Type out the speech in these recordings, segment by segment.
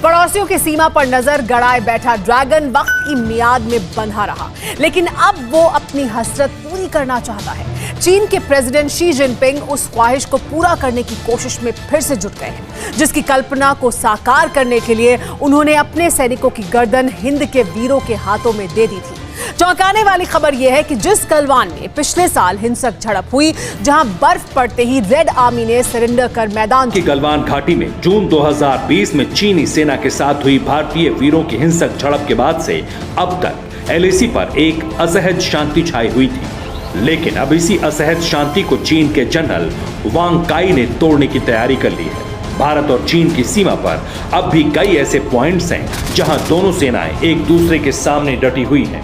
पड़ोसियों की सीमा पर नजर गड़ाए बैठा ड्रैगन वक्त की मियाद में बंधा रहा, लेकिन अब वो अपनी हसरत पूरी करना चाहता है। चीन के प्रेसिडेंट शी जिनपिंग उस ख्वाहिश को पूरा करने की कोशिश में फिर से जुट गए हैं, जिसकी कल्पना को साकार करने के लिए उन्होंने अपने सैनिकों की गर्दन हिंद के वीरों के हाथों में दे दी थी। चौंकाने वाली खबर यह है कि जिस गलवान में पिछले साल हिंसक झड़प हुई, जहां बर्फ पड़ते ही रेड आर्मी ने सरेंडर कर मैदान की गलवान घाटी में जून 2020 में चीनी सेना के साथ हुई भारतीय वीरों की हिंसक झड़प के बाद से अब तक एलएसी पर एक असहज शांति छाई हुई थी। लेकिन अब इसी असहज शांति को चीन के जनरल वांग काई ने तोड़ने की तैयारी कर ली है। भारत और चीन की सीमा पर अब भी कई ऐसे पॉइंट्स हैं जहां दोनों सेनाएं एक दूसरे के सामने डटी हुई हैं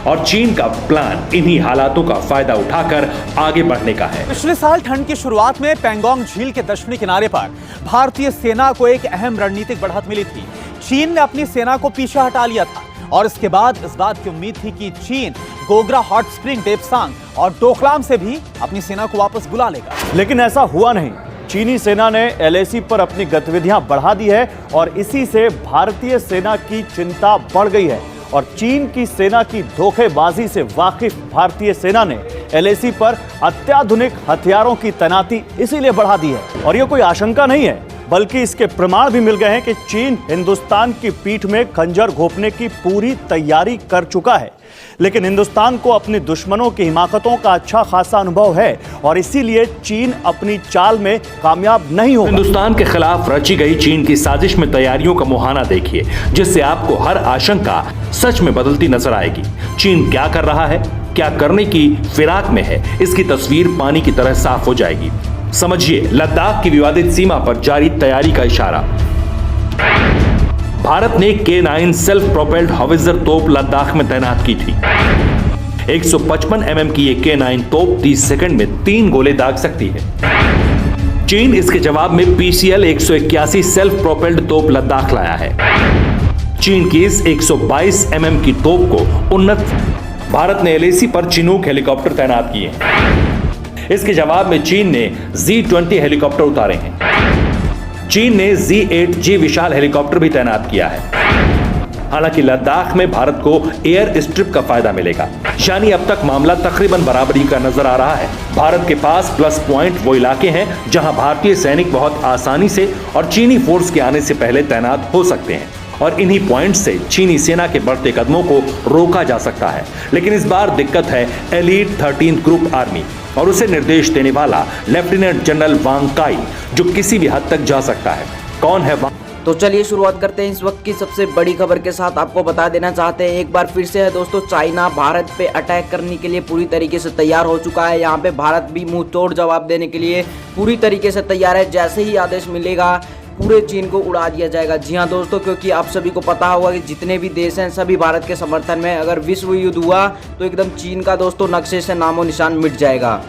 और चीन का प्लान इन्हीं हालातों का फायदा उठाकर आगे बढ़ने का है। पिछले साल ठंड की शुरुआत में पैंगोंग झील के दक्षिणी किनारे पर भारतीय सेना को एक अहम रणनीतिक बढ़त मिली थी। चीन ने अपनी सेना को पीछे हटा लिया था और इसके बाद इस बात की उम्मीद थी कि चीन गोगरा हॉट स्प्रिंग, डेपसांग और डोकलाम से भी अपनी सेना को वापस बुला लेगा, लेकिन ऐसा हुआ नहीं। चीनी सेना ने एलएसी पर अपनी गतिविधियां बढ़ा दी है और इसी से भारतीय सेना की चिंता बढ़ गई है और चीन की सेना की धोखेबाजी से वाकिफ भारतीय सेना ने एलएसी पर अत्याधुनिक हथियारों की तैनाती इसीलिए बढ़ा दी है। और यह कोई आशंका नहीं है, बल्कि इसके प्रमाण भी मिल गए हैं कि चीन हिंदुस्तान की पीठ में खंजर घोंपने की पूरी तैयारी कर चुका है। लेकिन हिंदुस्तान को अपने दुश्मनों की हिमाकतों का अच्छा खासा अनुभव है और इसीलिए चीन अपनी चाल में कामयाब नहीं होगा। हिंदुस्तान के खिलाफ रची गई चीन की साजिश में तैयारियों का मुहाना देखिए, जिससे आपको हर आशंका सच में बदलती नजर आएगी। चीन क्या कर रहा है, क्या करने की फिराक में है, इसकी तस्वीर पानी की तरह साफ हो जाएगी। समझिए लद्दाख की विवादित सीमा पर जारी तैयारी का इशारा। भारत ने K9 सेल्फ प्रोपेल्ड हॉवित्जर तोप लद्दाख में तैनात की थी। 155 mm की ये K9 तोप 30 सेकंड में 3 गोले दाग सकती है। चीन इसके जवाब में PCL 181 सेल्फ प्रोपेल्ड तोप लद्दाख लाया है। चीन की इस 122 mm की तोप को उन्नत भारत ने एलएसी पर चिनूक हेलीकॉप्टर तैनात किए हैं। इसके जवाब में चीन ने Z-20 हेलीकॉप्टर उतारे हैं। चीन ने Z-8G विशाल हेलीकॉप्टर भी तैनात किया है। हालांकि लद्दाख में भारत को एयर स्ट्रिप का फायदा मिलेगा, यानी अब तक मामला तकरीबन बराबरी का नजर आ रहा है। भारत के पास प्लस पॉइंट वो इलाके हैं जहां भारतीय सैनिक बहुत आसानी से और चीनी फोर्स के आने से पहले तैनात हो सकते हैं और इन्हीं पॉइंट से चीनी सेना के बढ़ते कदमों को रोका जा सकता है। लेकिन इस बार दिक्कत है एलीट 13th ग्रुप आर्मी और उसे निर्देश देने वाला लेफ्टिनेंट जनरल वांग काई, जो किसी भी हद तक जा सकता है। कौन है वांग? तो चलिए शुरुआत करते हैं इस वक्त की सबसे बड़ी खबर के साथ। आपको बता देना चाहते हैं एक बार फिर से है दोस्तों, चाइना भारत पे अटैक करने के लिए पूरी तरीके से तैयार हो चुका है। यहाँ पे भारत भी मुंह तोड़ जवाब देने के लिए पूरी तरीके से तैयार है। जैसे ही आदेश मिलेगा पूरे चीन को उड़ा दिया जाएगा। जी हाँ दोस्तों, क्योंकि आप सभी को पता होगा कि जितने भी देश हैं सभी भारत के समर्थन में। अगर विश्व युद्ध हुआ तो एकदम चीन का दोस्तों नक्शे से नामो निशान मिट जाएगा।